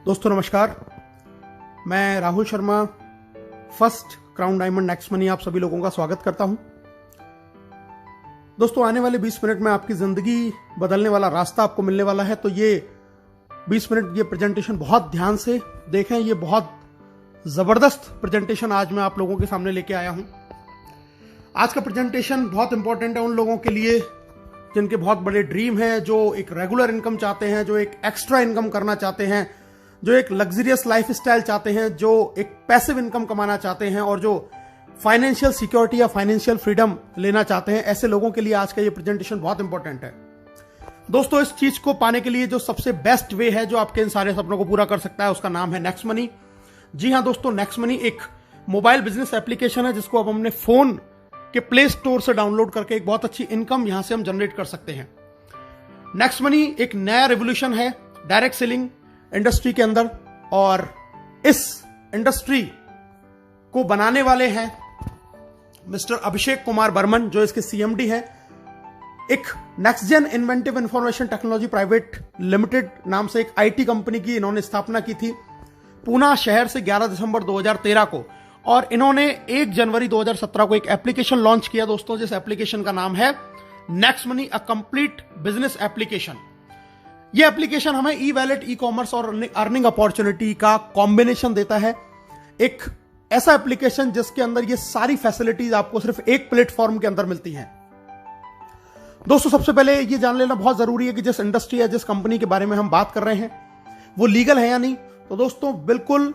दोस्तों नमस्कार, मैं Rahul Sharma first crown diamond next money आप सभी लोगों का स्वागत करता हूं। दोस्तों आने वाले 20 मिनट में आपकी जिंदगी बदलने वाला रास्ता आपको मिलने वाला है, तो ये 20 मिनट ये प्रेजेंटेशन बहुत ध्यान से देखें। ये बहुत जबरदस्त प्रेजेंटेशन आज मैं आप लोगों के सामने लेके आया हूं। आज का प्रेजेंटेशन बहुत इंपॉर्टेंट है उन लोगों के लिए जिनके बहुत बड़े ड्रीम हैं, जो एक रेगुलर इनकम चाहते हैं, जो एक एक्स्ट्रा इनकम करना चाहते हैं, जो एक लग्जरियस लाइफ स्टाइल चाहते हैं, जो एक पैसिव इनकम कमाना चाहते हैं और जो फाइनेंशियल सिक्योरिटी या फाइनेंशियल फ्रीडम लेना चाहते हैं। ऐसे लोगों के लिए आज का ये प्रेजेंटेशन बहुत इंपॉर्टेंट है। दोस्तों इस चीज को पाने के लिए जो सबसे बेस्ट वे है जो आपके इन सारे सपनों को पूरा कर सकता है, उसका नाम है नेक्स्ट मनी। जी हां दोस्तों, नेक्स्ट मनी एक मोबाइल बिजनेस एप्लीकेशन है जिसको अब हमने फोन के प्ले स्टोर से डाउनलोड करके एक बहुत अच्छी इनकम यहां से हम जनरेट कर सकते हैं। नेक्स्ट मनी एक नया रेवोल्यूशन है डायरेक्ट सेलिंग इंडस्ट्री के अंदर, और इस इंडस्ट्री को बनाने वाले हैं मिस्टर अभिषेक कुमार बर्मन, जो इसके सीएमडी हैं। एक next gen inventive information technology private limited नाम से एक आईटी कंपनी की इन्होंने स्थापना की थी पूना शहर से 11 दिसंबर 2013 को, और इन्होंने 1 जनवरी 2017 को एक एप्लीकेशन लॉन्च किया दोस्तों, जिस एप्लीकेशन का नाम है next money, a complete business application. यह एप्लीकेशन हमें ई वैलेट, ई कॉमर्स और अर्निंग अपॉर्चुनिटी का कॉम्बिनेशन देता है। एक ऐसा एप्लीकेशन जिसके अंदर ये सारी फैसिलिटीज आपको सिर्फ एक प्लेटफॉर्म के अंदर मिलती हैं। दोस्तों सबसे पहले ये जान लेना बहुत जरूरी है कि जिस इंडस्ट्री या जिस कंपनी के बारे में हम बात कर रहे हैं वो लीगल है या नहीं। तो दोस्तों बिल्कुल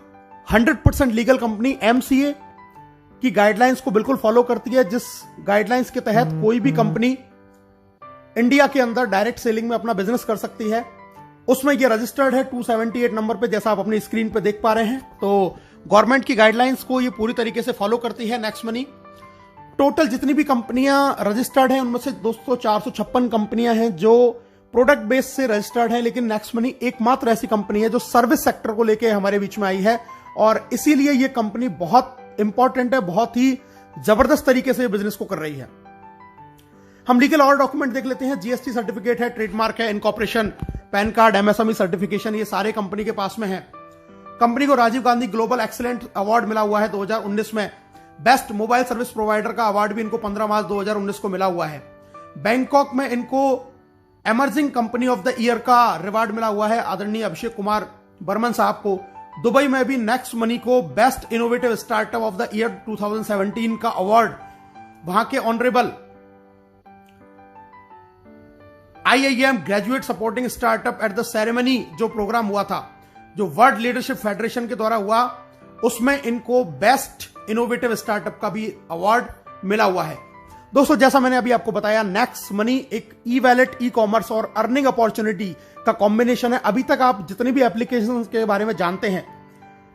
100% लीगल कंपनी एमसीए की गाइडलाइंस को बिल्कुल फॉलो करती है, जिस गाइडलाइंस के तहत कोई भी कंपनी इंडिया के अंदर डायरेक्ट सेलिंग में अपना बिजनेस कर सकती है। उसमें ये रजिस्टर्ड है 278 नंबर पे, जैसा आप अपनी स्क्रीन पे देख पा रहे हैं। तो गवर्नमेंट की गाइडलाइंस को ये पूरी तरीके से फॉलो करती है नेक्स्ट मनी। टोटल जितनी भी कंपनियां रजिस्टर्ड हैं उनमें से दोस्तों 456 कंपनियां हैं जो प्रोडक्ट बेस से रजिस्टर्ड है, लेकिन नेक्स्ट मनी एकमात्र ऐसी कंपनी है जो सर्विस सेक्टर को लेकर हमारे बीच में आई है, और इसीलिए ये कंपनी बहुत इंपॉर्टेंट है, बहुत ही जबरदस्त तरीके से बिजनेस को कर रही है। हम लीगल और डॉक्यूमेंट देख लेते हैं। जीएसटी सर्टिफिकेट है, ट्रेडमार्क है, incorporation, PAN card, MSME certification, ये सारे कंपनी के पास में है। कंपनी को Rajiv Gandhi global excellent award मिला हुआ है 2019 में। बेस्ट मोबाइल सर्विस प्रोवाइडर का अवार्ड भी इनको 15 मार्च 2019 को मिला हुआ है। बैंकॉक में इनको emerging company of the year का रिवार्ड मिला हुआ है आदरणीय अभिषेक कुमार बर्मन साहब को। दुबई में भी नेक्स्ट मनी को best innovative startup of the year 2017 का अवार्ड वहां के honourable IIM graduate supporting startup at the ceremony जो प्रोग्राम हुआ था, जो वर्ल्ड लीडरशिप फेडरेशन के द्वारा हुआ, उसमें इनको बेस्ट इनोवेटिव स्टार्टअप का भी अवार्ड मिला हुआ है। दोस्तों जैसा मैंने अभी आपको बताया, नेक्स्ट मनी एक ई वैलेट, ई कॉमर्स और अर्निंग अपॉर्चुनिटी का कॉम्बिनेशन है। अभी तक आप जितनी भी एप्लीकेशन के बारे में जानते हैं,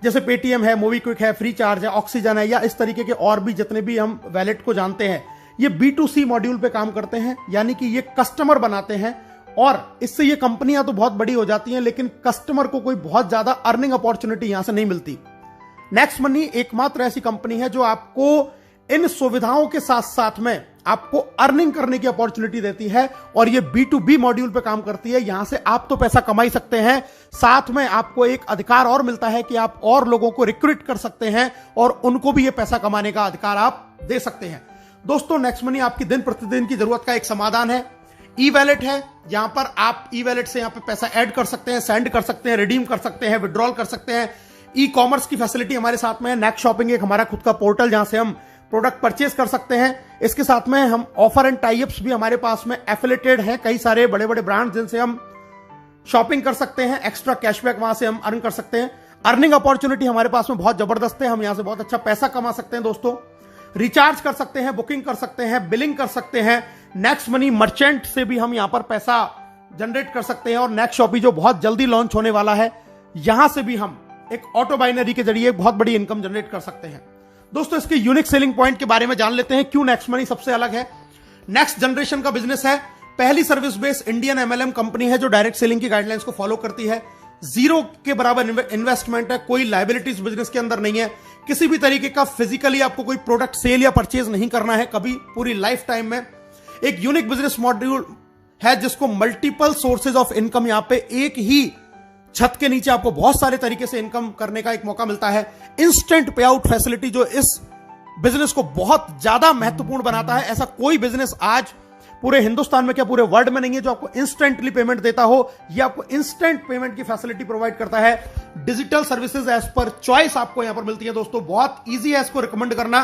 जैसे पेटीएम है, मोबीक्विक है, फ्री चार्ज है, ऑक्सीजन है, या इस तरीके के और भी जितने भी हम वैलेट को जानते हैं, ये B2C मॉड्यूल पे काम करते हैं, यानी कि ये कस्टमर बनाते हैं, और इससे ये कंपनियां तो बहुत बड़ी हो जाती हैं, लेकिन कस्टमर को कोई बहुत ज्यादा अर्निंग अपॉर्चुनिटी यहां से नहीं मिलती। नेक्स्ट मनी एकमात्र ऐसी कंपनी है जो आपको इन सुविधाओं के साथ साथ में आपको अर्निंग करने की अपॉर्चुनिटी देती है, और ये B2B मॉड्यूल पे काम करती है। यहां से आप तो पैसा कमा ही सकते हैं, साथ में आपको एक अधिकार और मिलता है कि आप और लोगों को रिक्रूट कर सकते हैं और उनको भी ये पैसा कमाने का अधिकार आप दे सकते हैं। दोस्तों नेक्स्ट मनी आपकी दिन प्रतिदिन की जरूरत का एक समाधान है। ई वैलेट है, यहां पर आप ई वैलेट से यहां पे पैसा ऐड कर सकते हैं, सेंड कर सकते हैं, रिडीम कर सकते हैं, विड्रॉल कर सकते हैं। ई कॉमर्स की फैसिलिटी हमारे साथ में है। नेक्स्ट शॉपिंग एक हमारा खुद का पोर्टल जहां से हम प्रोडक्ट परचेज कर सकते हैं। इसके साथ में हम ऑफर एंड टाइप्स भी हमारे पास में एफिलेटेड है, कई सारे बड़े बड़े ब्रांड जिनसे हम शॉपिंग कर सकते हैं, एक्स्ट्रा कैशबैक वहां से हम अर्न कर सकते हैं। अर्निंग अपॉर्चुनिटी हमारे पास में बहुत जबरदस्त है, हम यहां से बहुत अच्छा पैसा कमा सकते हैं। दोस्तों रिचार्ज कर सकते हैं, बुकिंग कर सकते हैं, बिलिंग कर सकते हैं। नेक्स्ट मनी मर्चेंट से भी हम यहां पर पैसा जनरेट कर सकते हैं, और नेक्स्ट शॉपी जो बहुत जल्दी लॉन्च होने वाला है, यहां से भी हम एक ऑटो बाइनरी के जरिए बहुत बड़ी इनकम जनरेट कर सकते हैं। दोस्तों इसके यूनिक सेलिंग पॉइंट के बारे में जान लेते हैं, क्यों नेक्स्ट मनी सबसे अलग है। नेक्स्ट जनरेशन का बिजनेस है, पहली service based Indian MLM company है जो डायरेक्ट सेलिंग की गाइडलाइंस को फॉलो करती है। जीरो के बराबर इन्वेस्टमेंट है, कोई लायबिलिटीज बिजनेस के अंदर नहीं है, किसी भी तरीके का फिजिकली आपको कोई प्रोडक्ट सेल या परचेज नहीं करना है कभी पूरी लाइफ टाइम में। एक यूनिक बिजनेस मॉड्यूल है जिसको मल्टीपल सोर्सेज ऑफ इनकम यहां पे एक ही छत के नीचे आपको बहुत सारे तरीके से इनकम करने का एक मौका मिलता है। इंस्टेंट पे आउट फैसिलिटी जो इस बिजनेस को बहुत ज्यादा महत्वपूर्ण बनाता है। ऐसा कोई बिजनेस आज पूरे हिंदुस्तान में क्या पूरे वर्ल्ड में नहीं है जो आपको इंस्टेंटली पेमेंट देता हो। ये आपको इंस्टेंट पेमेंट की फैसिलिटी प्रोवाइड करता है। Digital services as per choice आपको यहां पर मिलती है दोस्तों। बहुत ईजी है इसको रिकमेंड करना।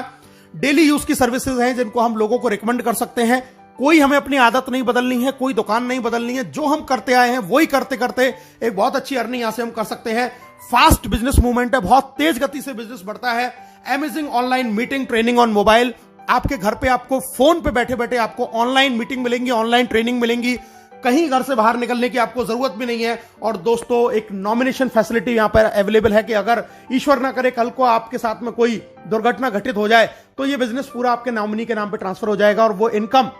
डेली यूज की सर्विसेज हैं जिनको हम लोगों को रिकमेंड कर सकते हैं। कोई हमें अपनी आदत नहीं बदलनी है, कोई दुकान नहीं बदलनी है, जो हम करते आए हैं वही करते करते एक बहुत अच्छी अर्निंग यहां से हम कर सकते हैं। फास्ट बिजनेस मूवमेंट है, बहुत तेज गति से बिजनेस बढ़ता है। Amazing online meeting training on mobile, आपके घर पे आपको फोन पे बैठे बैठे आपको ऑनलाइन मीटिंग मिलेंगी, ऑनलाइन ट्रेनिंग मिलेंगी, कहीं घर से बाहर निकलने की आपको जरूरत भी नहीं है। और दोस्तों एक नॉमिनेशन फैसिलिटी यहां पर अवेलेबल है कि अगर ईश्वर ना करे कल को आपके साथ में कोई दुर्घटना घटित हो जाए तो ये बिजनेस पूरा आपके नॉमिनी के नाम पे ट्रांसफर हो जाएगा और वो इनकम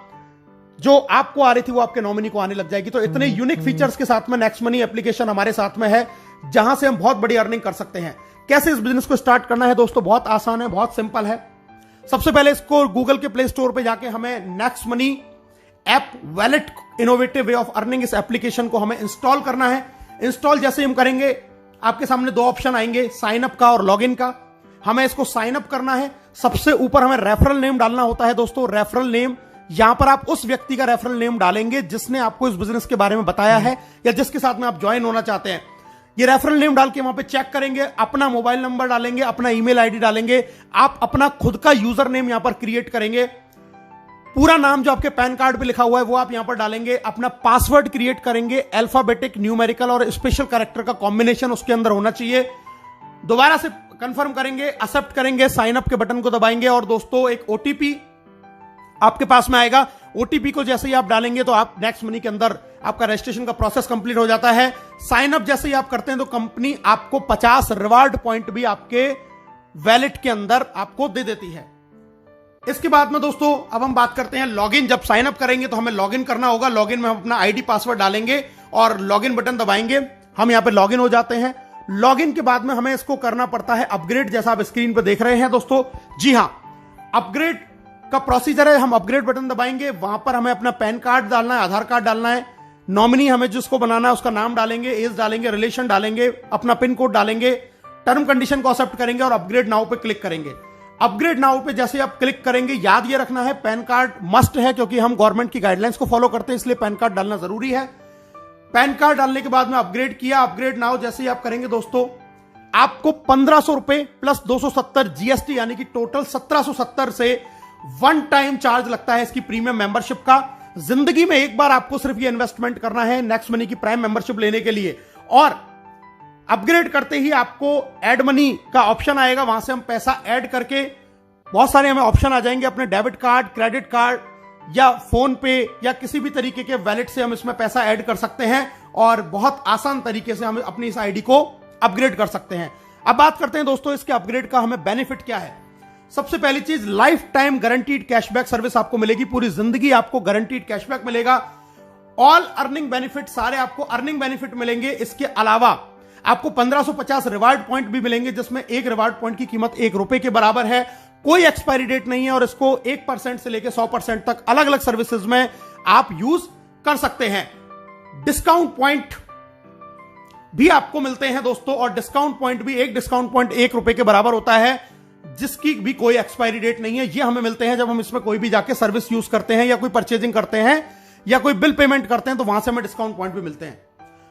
जो आपको आ रही थी वो आपके नॉमिनी को आने लग जाएगी। तो इतने यूनिक फीचर्स के साथ में नेक्स्ट मनी एप्लीकेशन हमारे साथ में है जहां से हम बहुत बड़ी अर्निंग कर सकते हैं। कैसे इस बिजनेस को स्टार्ट करना है दोस्तों, बहुत आसान है, बहुत सिंपल है। सबसे पहले इसको गूगल के प्ले स्टोर पे जाके हमें next money app wallet innovative way of earning इस एप्लीकेशन को हमें इंस्टॉल करना है। इंस्टॉल जैसे हम करेंगे आपके सामने दो ऑप्शन आएंगे, साइन अप का और लॉगिन का। हमें इसको साइन अप करना है। सबसे ऊपर हमें रेफरल नेम डालना होता है दोस्तों। रेफरल नेम, यहां पर आप उस व्यक्ति का रेफरल नेम डालेंगे जिसने आपको इस बिजनेस के बारे में बताया है या जिसके साथ में आप ज्वाइन होना चाहते हैं। ये रेफरल नेम डाल के वहां पे चेक करेंगे, अपना मोबाइल नंबर डालेंगे, अपना ईमेल आईडी डालेंगे, आप अपना खुद का यूजर नेम यहां पर क्रिएट करेंगे। पूरा नाम जो आपके पैन कार्ड पे लिखा हुआ है वो आप यहां पर डालेंगे। अपना पासवर्ड क्रिएट करेंगे, अल्फाबेटिक, न्यूमेरिकल और स्पेशल कैरेक्टर का कॉम्बिनेशन उसके अंदर होना चाहिए। दोबारा से कंफर्म करेंगे, एक्सेप्ट करेंगे, साइन अप के बटन को दबाएंगे और दोस्तों एक ओटीपी आपके पास में आएगा। ओटीपी को जैसे ही आप डालेंगे तो आप नेक्स्ट मनी के अंदर आपका रजिस्ट्रेशन का प्रोसेस कंप्लीट हो जाता है। साइन अप जैसे ही आप करते हैं तो कंपनी आपको 50 रिवार्ड पॉइंट भी आपके वैलेट के अंदर आपको दे देती है। इसके बाद में दोस्तों अब हम बात करते हैं लॉगिन। जब साइन अप करेंगे तो हमें लॉगिन करना होगा। लॉगिन में हम अपना आईडी पासवर्ड डालेंगे और लॉगिन बटन दबाएंगे। हम यहां पे लॉगिन हो जाते हैं। लॉगिन के बाद में हमें इसको करना पड़ता है अपग्रेड, जैसा आप स्क्रीन पर देख रहे हैं दोस्तों। जी हां, अपग्रेड का प्रोसीजर है। हम अपग्रेड बटन दबाएंगे, वहां पर हमें अपना पैन कार्ड डालना है, आधार कार्ड डालना है, नॉमिनी हमें जिसको बनाना है उसका नाम डालेंगे, एज डालेंगे, रिलेशन डालेंगे, अपना पिन कोड डालेंगे, टर्म कंडीशन को एक्सेप्ट करेंगे और अपग्रेड नाउ पे क्लिक करेंगे। अपग्रेड नाउ पे जैसे आप क्लिक करेंगे, याद ये रखना है पैन कार्ड मस्ट है क्योंकि हम गवर्नमेंट की गाइडलाइंस को फॉलो करते हैं, इसलिए पैन कार्ड डालना जरूरी है। पैन कार्ड डालने के बाद में अपग्रेड किया। अपग्रेड नाउ जैसे ही आप करेंगे दोस्तों आपको 1500 रुपए प्लस 270 जीएसटी यानी कि टोटल 1770 से वन टाइम चार्ज लगता है इसकी प्रीमियम मेंबरशिप का। जिंदगी में एक बार आपको सिर्फ ये इन्वेस्टमेंट करना है नेक्स्ट मनी की प्राइम मेंबरशिप लेने के लिए। और अपग्रेड करते ही आपको ऐड मनी का ऑप्शन आएगा, वहां से हम पैसा ऐड करके बहुत सारे हमें ऑप्शन आ जाएंगे। अपने डेबिट कार्ड, क्रेडिट कार्ड या फोन पे या किसी भी तरीके के वैलेट से हम इसमें पैसा ऐड कर सकते हैं और बहुत आसान तरीके से हम अपनी इस आईडी को अपग्रेड कर सकते हैं। अब बात करते हैं दोस्तों इसके अपग्रेड का हमें बेनिफिट क्या है। सबसे पहली चीज, life time guaranteed cashback service आपको मिलेगी। पूरी जिंदगी आपको गारंटीड कैशबैक मिलेगा। ऑल अर्निंग बेनिफिट, सारे आपको अर्निंग बेनिफिट मिलेंगे। इसके अलावा आपको 1550 रिवार्ड पॉइंट भी मिलेंगे जिसमें एक रिवार्ड पॉइंट की कीमत ₹1 के बराबर है। कोई एक्सपायरी डेट नहीं है और इसको 1% से लेकर 100% तक अलग अलग सर्विसेज में आप यूज कर सकते हैं। डिस्काउंट पॉइंट भी आपको मिलते हैं दोस्तों और डिस्काउंट पॉइंट भी, एक डिस्काउंट पॉइंट ₹1 के बराबर होता है जिसकी भी कोई एक्सपायरी डेट नहीं है। ये हमें मिलते हैं जब हम इसमें कोई भी जाके सर्विस यूज करते हैं या कोई परचेजिंग करते हैं या कोई बिल पेमेंट करते हैं तो वहां से हमें डिस्काउंट पॉइंट भी मिलते हैं।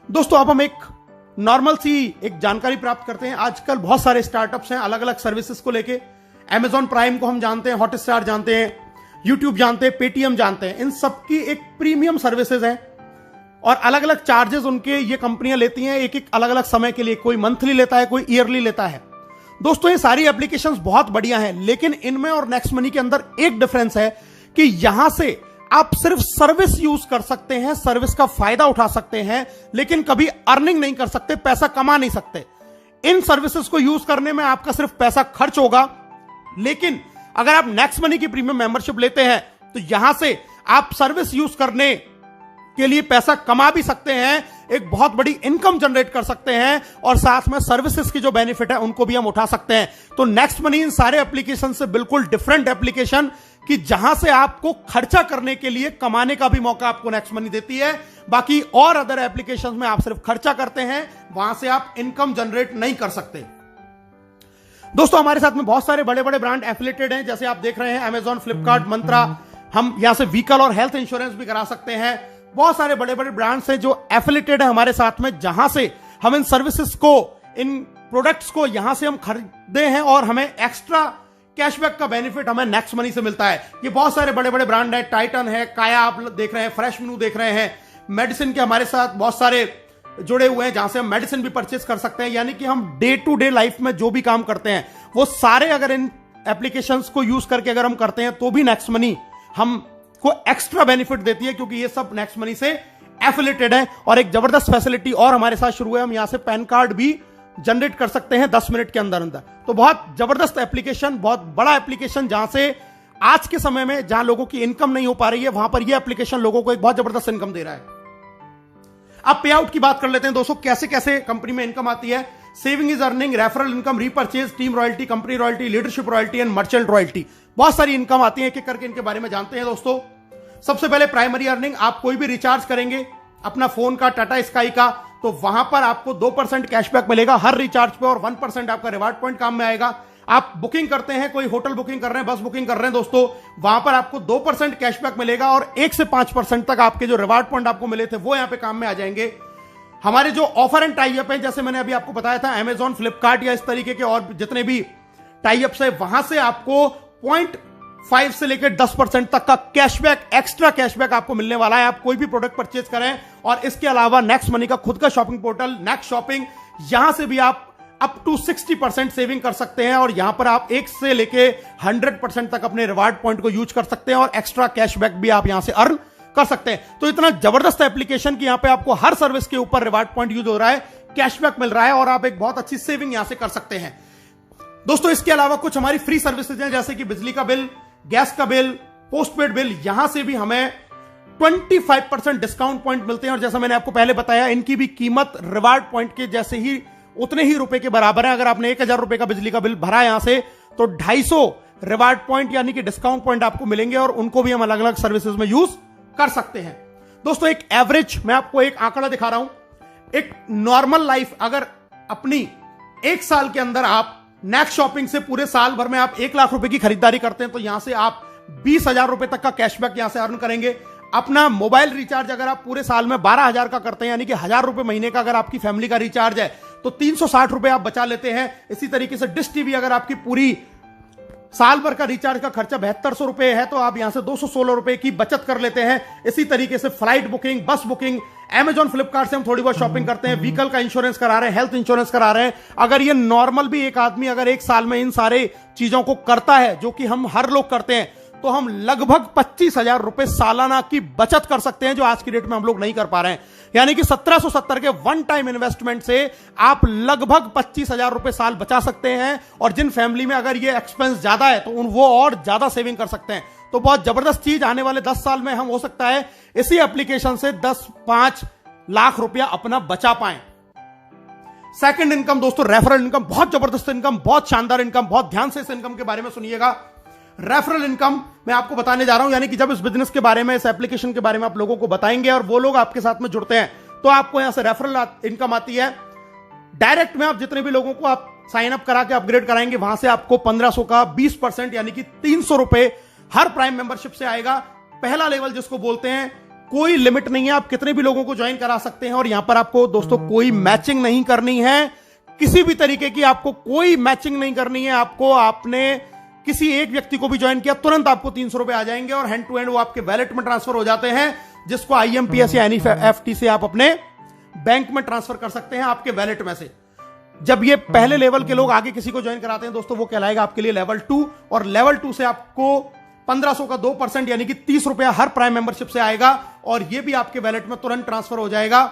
दोस्तों अब हम एक नॉर्मल सी एक जानकारी प्राप्त करते हैं। आजकल बहुत सारे स्टार्टअप्स हैं अलग अलग सर्विसेज को लेके। Amazon प्राइम को हम जानते हैं, हॉटस्टार जानते हैं, यूट्यूब जानते हैं, पेटीएम जानते हैं। इन सबकी एक प्रीमियम सर्विसेज हैं और अलग अलग चार्जेस उनके ये कंपनियां लेती हैं एक एक अलग अलग समय के लिए। कोई मंथली लेता है, कोई ईयरली लेता है। दोस्तों ये सारी एप्लीकेशंस बहुत बढ़िया हैं लेकिन इनमें और नेक्स्ट मनी के अंदर एक डिफरेंस है कि यहां से आप सिर्फ सर्विस यूज कर सकते हैं, सर्विस का फायदा उठा सकते हैं लेकिन कभी अर्निंग नहीं कर सकते, पैसा कमा नहीं सकते। इन सर्विसेज को यूज करने में आपका सिर्फ पैसा खर्च होगा, लेकिन अगर आप नेक्स्ट मनी की प्रीमियम मेंबरशिप लेते हैं तो यहां से आप सर्विस यूज करने के लिए पैसा कमा भी सकते हैं, एक बहुत बड़ी इनकम जनरेट कर सकते हैं और साथ में सर्विसेज की जो बेनिफिट है उनको भी हम उठा सकते हैं। तो नेक्स्ट मनी इन सारे एप्लीकेशन से बिल्कुल डिफरेंट एप्लीकेशन। कि जहां से आपको खर्चा करने के लिए कमाने का भी मौका आपको नेक्स्ट मनी देती है। बाकी और अदर एप्लीकेशंस में आप सिर्फ खर्चा करते हैं, वहां से आप इनकम जनरेट नहीं कर सकते। दोस्तों हमारे साथ में बहुत सारे बड़े बड़े ब्रांड एफिलेटेड हैं, जैसे आप देख रहे हैं अमेजॉन, फ्लिपकार्ट, मंत्रा। हम यहां से व्हीकल और हेल्थ इंश्योरेंस भी करा सकते हैं। बहुत सारे बड़े बड़े ब्रांड्स हैं जो एफिलेटेड है हमारे साथ में, जहां से हम इन सर्विसेज को, इन प्रोडक्ट्स को यहां से हम खरीदते हैं और हमें एक्स्ट्रा कैशबैक का बेनिफिट हमें नेक्स्ट मनी से मिलता है। ये बहुत सारे बड़े बड़े ब्रांड है, टाइटन है, काया आप देख रहे हैं, फ्रेश मेनू देख रहे हैं, मेडिसिन के हमारे साथ बहुत सारे जुड़े हुए हैं जहां से हम मेडिसिन भी परचेज कर सकते हैं। यानी कि हम डे टू डे लाइफ में जो भी काम करते हैं वो सारे अगर इन एप्लीकेशंस को यूज करके अगर हम करते हैं तो भी नेक्स्ट मनी हमको एक्स्ट्रा बेनिफिट देती है, क्योंकि ये सब नेक्स्ट मनी से एफिलेटेड है। और एक जबरदस्त फैसिलिटी और हमारे साथ शुरू है, हम यहां से पैन कार्ड भी जनरेट कर सकते हैं 10 मिनट के अंदर अंदर। तो बहुत जबरदस्त एप्लीकेशन, बहुत बड़ा एप्लीकेशन, जहां से आज के समय में जहां लोगों की इनकम नहीं हो पा रही है वहां पर यह एप्लीकेशन लोगों को एक बहुत जबरदस्त इनकम दे रहा है। अब पे आउट की बात कर लेते हैं दोस्तों, कैसे कैसे कंपनी में इनकम आती है। Saving is earning, referral income, repurchase, team royalty, company royalty, leadership royalty and merchant royalty. बहुत सारी इनकम आती है, एक एक करके इनके बारे में जानते हैं दोस्तों। सबसे पहले प्राइमरी अर्निंग, आप कोई भी रिचार्ज करेंगे अपना फोन का, टाटा स्काई का, तो वहां पर आपको 2% कैशबैक मिलेगा हर रिचार्ज पे और 1% आपका रिवार्ड पॉइंट काम में आएगा। आप बुकिंग करते हैं, कोई होटल बुकिंग कर रहे हैं, बस बुकिंग कर रहे हैं दोस्तों, वहां पर आपको 2% कैशबैक मिलेगा और 1 से 5% तक आपके जो रिवार्ड पॉइंट आपको मिले थे वो यहां पे काम में आ जाएंगे। हमारे जो ऑफर एंड टाई अप है, जैसे मैंने अभी आपको बताया था, अमेजॉन, फ्लिपकार्ट या इस तरीके के और जितने भी टाई अप्स है, वहां से आपको 0.5 से लेकर 10% तक का कैशबैक, एक्स्ट्रा कैशबैक आपको मिलने वाला है। आप कोई भी प्रोडक्ट परचेज करें। और इसके अलावा नेक्स्ट मनी का खुद का शॉपिंग पोर्टल नेक्स्ट शॉपिंग, यहां से भी आप अप टू 60% सेविंग कर सकते हैं और यहां पर आप 1 से लेके 100% तक अपने रिवार्ड पॉइंट को यूज कर सकते हैं और एक्स्ट्रा कैशबैक भी आप यहां से अर्न कर सकते हैं। तो इतना जबरदस्त एप्लीकेशन कि यहां पे आपको हर सर्विस के ऊपर रिवार्ड पॉइंट यूज हो रहा है, कैशबैक मिल रहा है और आप एक बहुत अच्छी सेविंग यहां से कर सकते हैं दोस्तों। इसके अलावा कुछ हमारी फ्री सर्विसेज हैं, जैसे कि बिजली का बिल, गैस का बिल, पोस्टपेड बिल, यहां से भी हमें 25% डिस्काउंट पॉइंट मिलते हैं। और जैसा मैंने आपको पहले बताया, इनकी भी कीमत रिवार्ड पॉइंट के जैसे ही उतने ही रुपए के बराबर है। अगर आपने 1000 रुपए का बिजली का बिल भरा यहां से तो 250 रिवार्ड पॉइंट यानी कि डिस्काउंट पॉइंट आपको मिलेंगे और उनको भी हम अलग अलग सर्विसेज में यूज कर सकते हैं दोस्तों। एक एवरेज, मैं आपको एक आंकड़ा दिखा रहा हूं, एक नॉर्मल लाइफ अगर अपनी 1 साल के अंदर आप नेक्स्ट शॉपिंग से पूरे साल भर में आप 1 लाख रुपए की खरीदारी करते हैं तो यहां से आप 20,000 रुपए तक का कैशबैक यहां से अर्न करेंगे। अपना मोबाइल रिचार्ज अगर आप पूरे साल में 12,000 का करते हैं, यानी कि 1,000 रुपए महीने का अगर आपकी फैमिली का रिचार्ज है तो 360 रुपए आप बचा लेते हैं। इसी तरीके से डिश टीवी अगर आपकी पूरी साल भर का रिचार्ज का खर्चा 7200 रुपए है तो आप यहां से 216 रुपए की बचत कर लेते हैं। इसी तरीके से फ्लाइट बुकिंग, बस बुकिंग, अमेजॉन, फ्लिपकार्ट से हम थोड़ी बहुत शॉपिंग करते हैं, व्हीकल का इंश्योरेंस करा रहे हैं, हेल्थ इंश्योरेंस करा रहे हैं। अगर ये नॉर्मल भी एक आदमी अगर 1 साल में इन सारे चीजों को करता है, जो कि हम हर लोग करते हैं, तो हम लगभग 25,000 रुपए सालाना की बचत कर सकते हैं, जो आज की डेट में हम लोग नहीं कर पा रहे हैं। यानी कि 1770 के वन टाइम इन्वेस्टमेंट से आप लगभग 25,000 रुपए साल बचा सकते हैं। और जिन फैमिली में अगर ये एक्सपेंस ज्यादा है तो वो और ज्यादा सेविंग कर सकते हैं। तो बहुत जबरदस्त चीज, आने वाले 10 साल में हम हो सकता है इसी एप्लीकेशन से 10-5 लाख रुपया अपना बचा पाएं। सेकंड इनकम दोस्तों, रेफरल इनकम, बहुत जबरदस्त इनकम, बहुत शानदार इनकम, बहुत ध्यान से इस इनकम के बारे में सुनिएगा। रेफरल इनकम मैं आपको बताने जा रहा हूं, यानी कि जब इस बिजनेस के बारे में, इस एप्लीकेशन के बारे में आप लोगों को बताएंगे और वो लोग आपके साथ में जुड़ते हैं तो आपको यहां से रेफरल इनकम आती है। डायरेक्ट में आप जितने भी लोगों को आप साइन अप करा के अपग्रेड कराएंगे वहां से आपको 1500 का 20% यानी कि 300 रुपए हर प्राइम मेंबरशिप से आएगा। पहला लेवल जिसको बोलते हैं, कोई लिमिट नहीं है, आप कितने भी लोगों को ज्वाइन करा सकते हैं। और यहां पर आपको दोस्तों कोई मैचिंग नहीं करनी है, किसी भी तरीके की आपको कोई मैचिंग नहीं करनी है। आपको आपने किसी एक व्यक्ति को भी ज्वाइन किया, तुरंत आपको 300 रुपए आ जाएंगे और हैंड टू हैंड वो आपके वैलेट में ट्रांसफर हो जाते हैं, जिसको IMPS या NEFT से आप अपने बैंक में ट्रांसफर कर सकते हैं आपके वैलेट में से। जब ये पहले लेवल के लोग आगे किसी को ज्वाइन कराते हैं दोस्तों, वो कहलाएगा आपके लिए लेवल 2। और लेवल 2 से आपको 1500 का 2% यानी कि 30 रुपया हर प्राइम मेंबरशिप से आएगा और ये भी आपके वैलेट में तुरंत ट्रांसफर हो जाएगा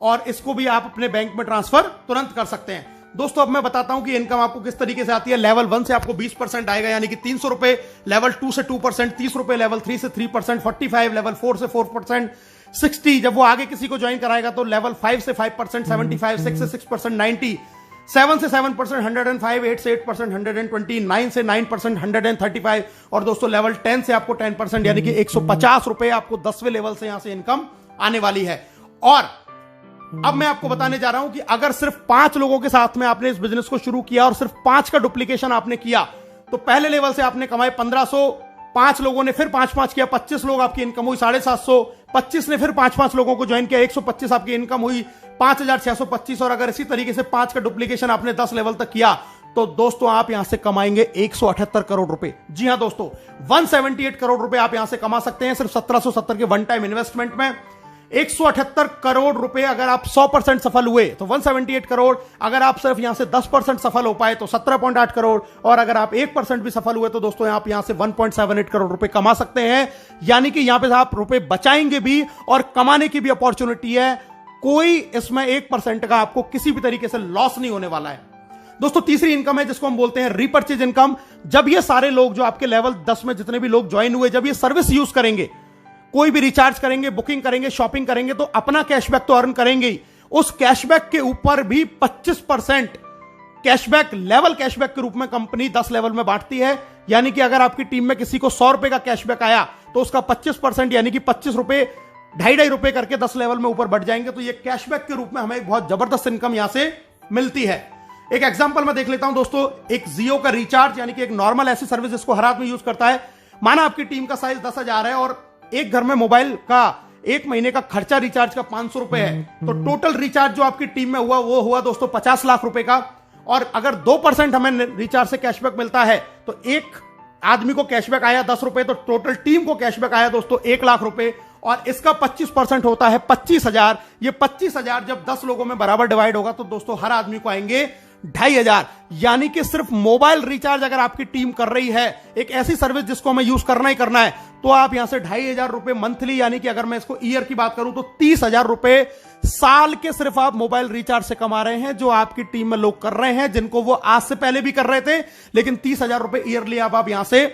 और इसको भी आप अपने बैंक में ट्रांसफर तुरंत कर सकते हैं। दोस्तों अब मैं बताता हूं कि इनकम आपको किस तरीके से आती है। लेवल 1 से आपको 20% आएगा यानी कि 300 रुपए, लेवल 2 से 2%, 30 रुपए, लेवल 3 से 3%, 45, लेवल 4 से 4%, 60 जब वो आगे किसी को ज्वाइन कराएगा तो लेवल 5 से 5%, 75, 6 से 6%, 90, 7 से 7% 105, 8 से 8% 120, 9 से 9% 135 और दोस्तों लेवल 10 से आपको 10% यानी कि 150 रुपए आपको 10वें लेवल से यहां से इनकम आने वाली है। और अब मैं आपको बताने जा रहा हूं कि अगर सिर्फ 5 लोगों के साथ में आपने इस बिजनेस को शुरू किया और सिर्फ 5 का डुप्लीकेशन आपने किया तो पहले लेवल से आपने कमाए 1500, 5 लोगों ने फिर 5-5 किया, 25 लोग आपकी इनकम हुई 750, 25 ने फिर 5-5 लोगों को ज्वाइन किया, 125 आपकी इनकम हुई 5625। और अगर इसी तरीके से 5 का डुप्लीकेशन आपने 10 लेवल तक किया तो दोस्तों आप यहां से कमाएंगे 178 करोड़ रुपए। जी हां दोस्तों, 178 करोड़ रुपए आप यहां से कमा सकते हैं सिर्फ 1770 के वन टाइम इन्वेस्टमेंट में। 178 करोड़ रुपए अगर आप 100% सफल हुए तो 178 करोड़, अगर आप सिर्फ यहां से 10% सफल हो पाए तो 17.8 करोड़, और अगर आप 1% भी सफल हुए तो दोस्तों आप यहां से 1.78 करोड़ रुपए कमा सकते हैं। यानी कि यहां पे आप रुपए बचाएंगे भी और कमाने की भी अपॉर्चुनिटी है। कोई इसमें 1% का आपको किसी भी तरीके से लॉस नहीं होने वाला है। दोस्तों तीसरी इनकम है जिसको हम बोलते हैं रीपर्चेज इनकम। जब ये सारे लोग जो आपके लेवल 10 में जितने भी लोग ज्वाइन हुए, जब ये सर्विस यूज करेंगे, कोई भी रिचार्ज करेंगे, बुकिंग करेंगे, शॉपिंग करेंगे तो अपना कैशबैक तो अर्न करेंगे ही, उस कैशबैक के ऊपर भी 25% कैशबैक लेवल कैशबैक के रूप में कंपनी 10 लेवल में बांटती है। यानी कि अगर आपकी टीम में किसी को 100 रुपए का कैशबैक आया तो उसका 25% यानी कि 25 रुपए 2.5 रुपए करके 10 लेवल में ऊपर बढ़ जाएंगे। तो ये कैशबैक के रूप में हमें एक बहुत जबरदस्त इनकम यहां से मिलती है। एक एग्जांपल मैं देख लेता हूं दोस्तों, एक जियो का रिचार्ज यानी कि एक नॉर्मल ऐसी सर्विस जिसको हर आदमी यूज करता है। माना आपकी टीम का साइज 10,000 है और एक घर में मोबाइल का एक महीने का खर्चा रिचार्ज का 500 रुपए है, तो टोटल रिचार्ज जो आपकी टीम में हुआ वो हुआ दोस्तों 50 लाख रुपए का। और अगर 2% हमें रिचार्ज से कैशबैक मिलता है तो एक आदमी को कैशबैक आया 10 रुपए, तो टोटल टीम को कैशबैक आया दोस्तों 1 लाख रुपए, और इसका 25% होता है 25,000। ये 25,000 जब 10 लोगों में बराबर डिवाइड होगा तो दोस्तों हर आदमी को आएंगे 2,500। यानी कि सिर्फ मोबाइल रिचार्ज अगर आपकी टीम कर रही है, एक ऐसी सर्विस जिसको हमें यूज करना ही करना है, तो आप यहां से 2,500 रुपए मंथली, यानी कि अगर मैं इसको ईयर की बात करूं तो 30,000 रुपए साल के सिर्फ आप मोबाइल रिचार्ज से कमा रहे हैं, जो आपकी टीम में लोग कर रहे हैं, जिनको वो आज से पहले भी कर रहे थे, लेकिन 30,000 रुपए ईयरली आप यहां से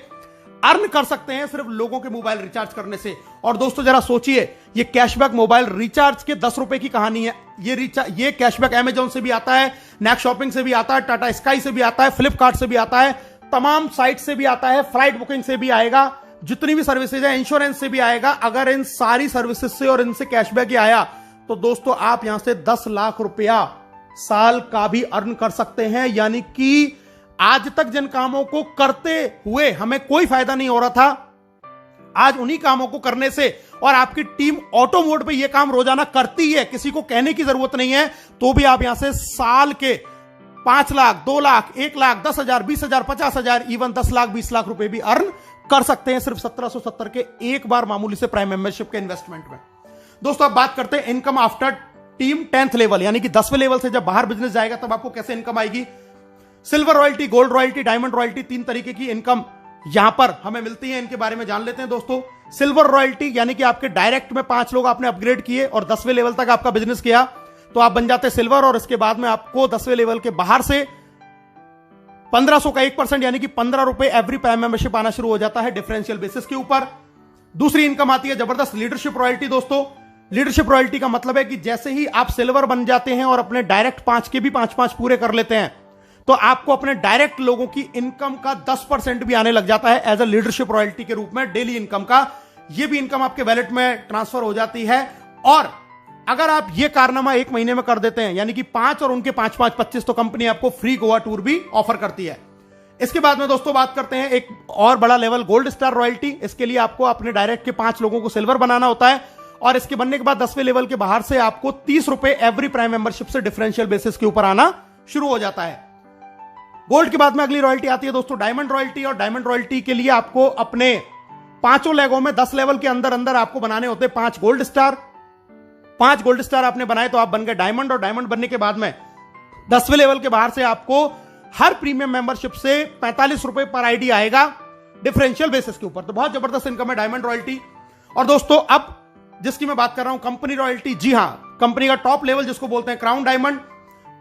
अर्न कर सकते हैं सिर्फ लोगों के मोबाइल रिचार्ज करने से। और दोस्तों जरा सोचिए, ये कैशबैक मोबाइल रिचार्ज के 10 रुपए की कहानी है। ये कैशबैक अमेजॉन से भी आता है, नेक्स्ट शॉपिंग से भी आता है, टाटा स्काई से भी आता है, फ्लिपकार्ट से भी आता है, तमाम साइट से भी आता है, फ्लाइट बुकिंग से भी आएगा, जितनी भी सर्विसेज है, इंश्योरेंस से भी आएगा। अगर इन सारी सर्विसेज से और इनसे कैशबैक ही आया तो दोस्तों आप यहां से 10 लाख रुपया साल का भी अर्न कर सकते हैं। यानी कि आज तक जिन कामों को करते हुए हमें कोई फायदा नहीं हो रहा था, आज उन्हीं कामों को करने से, और आपकी टीम ऑटो मोड पे ये काम रोजाना करती है, किसी को कहने की जरूरत नहीं है, तो भी आप यहां से साल के 5 लाख, 2 लाख, 1 लाख, 10,000, 20,000, 50,000, इवन 10 लाख, 20 लाख रुपए भी अर्न कर सकते हैं सिर्फ 1770 के एक बार मामूली से प्राइम मेंबरशिप के इन्वेस्टमेंट में। दोस्तों अब बात करते हैं income after team 10th level, यानी कि 10वें लेवल से जब बाहर बिजनेस जाएगा तब आपको कैसे इनकम आएगी। Silver royalty, gold royalty, diamond royalty, 3 तरीके की इनकम यहां पर हमें मिलती है। इनके बारे में जान लेते हैं दोस्तों। सिल्वर रॉयल्टी यानी कि आपके डायरेक्ट में 5 लोग आपने अपग्रेड किए और 10वें लेवल तक आपका बिजनेस किया तो आप बन जाते सिल्वर, और इसके बाद में आपको 10वें लेवल के बाहर से 1500 का 1% यानी कि 15 रुपए एवरी प्राइम मेंबरशिप आना शुरू हो जाता है डिफरेंशियल बेसिस के ऊपर। दूसरी इनकम आती है जबरदस्त लीडरशिप रॉयल्टी। दोस्तों लीडरशिप रॉयल्टी का मतलब है कि जैसे ही आप सिल्वर बन जाते हैं और अपने डायरेक्ट 5 के भी 5-5 पूरे कर लेते हैं तो आपको अपने डायरेक्ट लोगों की इनकम का 10% भी आने लग जाता है एज अ लीडरशिप रॉयल्टी के रूप में, डेली इनकम का। यह भी इनकम आपके वैलेट में ट्रांसफर हो जाती है। और अगर आप ये कारनामा 1 महीने में कर देते हैं, यानी कि 5 और उनके 5-5 25, तो कंपनी आपको फ्री गोवा टूर भी ऑफर करती है। इसके बाद में दोस्तों बात करते हैं एक और बड़ा लेवल, गोल्ड स्टार रॉयल्टी। इसके लिए आपको अपने डायरेक्ट के 5 लोगों को सिल्वर बनाना होता है, और इसके बनने के बाद 10वें लेवल के बाहर से आपको 30 रुपए एवरी प्राइम मेंबरशिप से डिफरेंशियल बेसिस के ऊपर आना शुरू हो जाता है। गोल्ड के बाद में अगली रॉयल्टी आती है दोस्तों डायमंड रॉयल्टी, और डायमंड रॉयल्टी के लिए आपको अपने 5 लेगों में 10 लेवल के अंदर अंदर आपको बनाने होते हैं 5 गोल्ड स्टार। 5 गोल्ड स्टार आपने बनाए तो आप बन गए डायमंड, और डायमंड बनने के बाद में 10वें लेवल के बाहर से आपको हर प्रीमियम मेंबरशिप से 45 रुपए पर आईडी आएगा डिफरेंशियल बेसिस के ऊपर। तो बहुत जबरदस्त इनकम है डायमंड रॉयल्टी। और दोस्तों अब जिसकी मैं बात कर रहा हूं कंपनी रॉयल्टी, जी हां, कंपनी का टॉप लेवल जिसको बोलते हैं क्राउन डायमंड।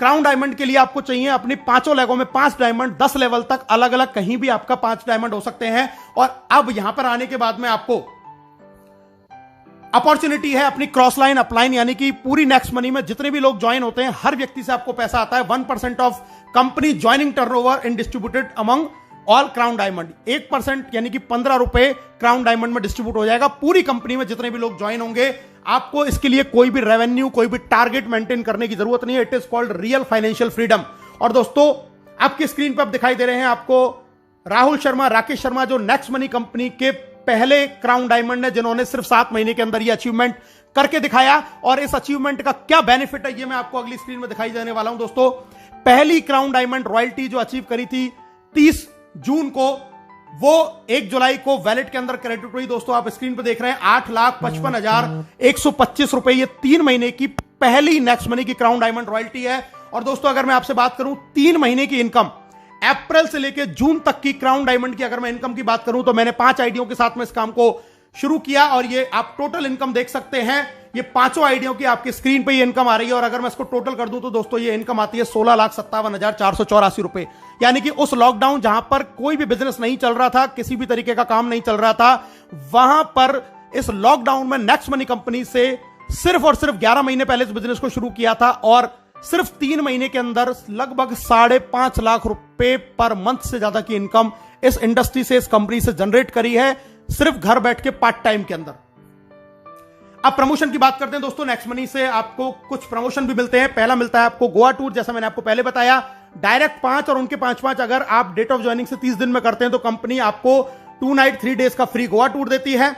क्राउन डायमंड के लिए आपको चाहिए अपनी 5 लेगों में 5 डायमंड, 10 लेवल तक अलग अलग कहीं भी आपका 5 डायमंड हो सकते हैं। और अब यहां पर आने के बाद में आपको अपॉर्चुनिटी है अपनी क्रॉस लाइन अपलाइन, यानी कि पूरी नेक्स्ट मनी में जितने भी लोग ज्वाइन होते हैं हर व्यक्ति से आपको पैसा आता है। 1% of company joining turnover in distributed among all crown diamond. 1% यानी कि 15 रुपए क्राउन डायमंड में डिस्ट्रीब्यूट हो जाएगा पूरी कंपनी में जितने भी लोग ज्वाइन होंगे। आपको इसके लिए कोई भी रेवेन्यू, कोई भी टारगेट मेंटेन करने की जरूरत नहीं है। It is called real financial freedom. और दोस्तों आपकी स्क्रीन पर अब दिखाई दे रहे हैं आपको राहुल शर्मा, राकेश शर्मा, जो नेक्स्ट मनी कंपनी के पहले क्राउन डायमंड है, जिन्होंने सिर्फ 7 महीने के अंदर ये अचीवमेंट करके दिखाया। और इस अचीवमेंट का क्या बेनिफिट है ये मैं आपको अगली स्क्रीन में दिखाई देने वाला हूं। दोस्तों पहली क्राउन डायमंड रॉयल्टी जो अचीव करी थी 30 जून को, वो 1 जुलाई को वैलेट के अंदर क्रेडिट हुई। दोस्तों आप स्क्रीन पर देख रहे हैं 8,55,125 रुपए, ये 3 महीने की पहली नेक्स्ट मनी की क्राउन डायमंड रॉयल्टी है। और दोस्तों अगर मैं आपसे बात करूं 3 महीने की इनकम, अप्रैल से लेकर जून तक की क्राउन डायमंड की अगर मैं इनकम की बात करूं तो मैंने 5 आईडियों के साथ में इस काम को शुरू किया और ये आप टोटल इनकम देख सकते हैं। ये 5 आईडियों की आपकी स्क्रीन पे ये इनकम आ रही है। और अगर मैं इसको टोटल कर दूं तो दोस्तों ये इनकम आती है 16,57,484 रुपए। यानी कि उस लॉकडाउन जहां पर कोई भी बिजनेस नहीं चल रहा था, किसी भी तरीके का काम नहीं चल रहा था, वहां पर इस लॉकडाउन में नेक्स्ट मनी कंपनी से सिर्फ और सिर्फ 11 महीने पहले इस बिजनेस को शुरू किया था और सिर्फ 3 महीने के अंदर लगभग 5.5 लाख रुपए पर मंथ से ज्यादा की इनकम इस इंडस्ट्री से, इस कंपनी से जनरेट करी है सिर्फ घर बैठ के पार्ट टाइम के अंदर। अब प्रमोशन की बात करते हैं दोस्तों। नेक्स्ट मनी से आपको कुछ प्रमोशन भी मिलते हैं। पहला मिलता है आपको गोवा टूर, जैसा मैंने आपको पहले बताया, डायरेक्ट 5 और उनके 5 अगर आप डेट ऑफ ज्वाइनिंग से 30 दिन में करते हैं तो कंपनी आपको 2 नाइट 3 डेज का फ्री गोवा टूर देती है।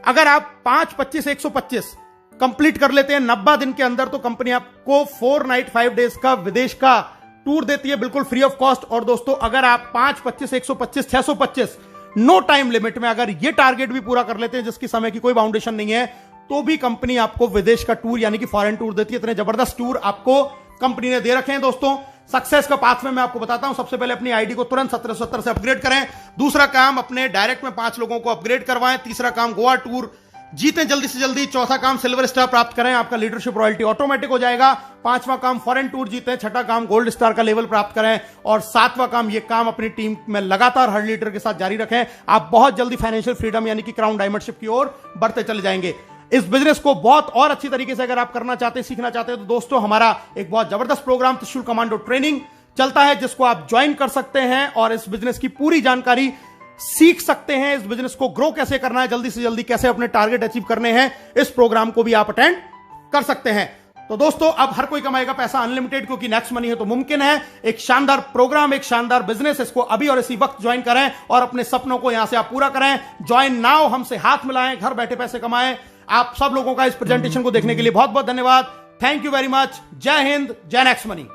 अगर आप 5, 25, 125 कंप्लीट कर लेते हैं 90 दिन के अंदर तो कंपनी आपको 4 नाइट 5 डेज का विदेश का टूर देती है बिल्कुल फ्री ऑफ कॉस्ट। और दोस्तों अगर आप 5, 25, 125, 625 नो टाइम लिमिट में अगर ये टारगेट भी पूरा कर लेते हैं जिसकी समय की कोई बाउंडेशन नहीं है तो भी कंपनी आपको विदेश का टूर यानी कि फॉरेन टूर देती है। इतने जबरदस्त टूर आपको कंपनी ने दे रखे हैं। दोस्तों सक्सेस का पाथवे मैं आपको बताता हूं। सबसे पहले अपनी आईडी को तुरंत 1770 से अपग्रेड करें। दूसरा काम अपने डायरेक्ट में 5 लोगों को अपग्रेड करवाएं। तीसरा काम गोवा टूर जीतें जल्दी से जल्दी। चौथा काम सिल्वर स्टार प्राप्त करें, आपका लीडरशिप रॉयल्टी ऑटोमेटिक हो जाएगा। 5वां काम फॉरेन टूर जीतें। 6ठा काम गोल्ड स्टार का लेवल प्राप्त करें। और 7वां काम ये काम अपनी टीम में लगातार हर लीडर के साथ जारी रखें। आप बहुत जल्दी फाइनेंशियल फ्रीडम यानी कि क्राउन डायमंडशिप की ओर बढ़ते चले जाएंगे। इस बिजनेस को बहुत और अच्छी तरीके से अगर आप करना चाहते हैं, सीखना चाहते हैं तो दोस्तों हमारा एक बहुत जबरदस्त प्रोग्राम त्रिशूल कमांडो ट्रेनिंग चलता है जिसको आप ज्वाइन कर सकते हैं और इस बिजनेस की पूरी जानकारी सीख सकते हैं। इस बिजनेस को ग्रो कैसे करना है, जल्दी से जल्दी कैसे अपने टारगेट अचीव करने हैं, इस प्रोग्राम को भी आप अटेंड कर सकते हैं। तो दोस्तों अब हर कोई कमाएगा पैसा अनलिमिटेड, क्योंकि नेक्स्ट मनी है तो मुमकिन है। एक शानदार प्रोग्राम, एक शानदार बिजनेस, इसको अभी और इसी वक्त ज्वाइन करें और अपने सपनों को यहां से आप पूरा करें। ज्वाइन नाउ, हमसे हाथ मिलाएं, घर बैठे पैसे कमाएं। आप सब लोगों का इस प्रेजेंटेशन को देखने के लिए बहुत बहुत धन्यवाद। Thank you very much. जय हिंद, जय नेक्स्ट मनी।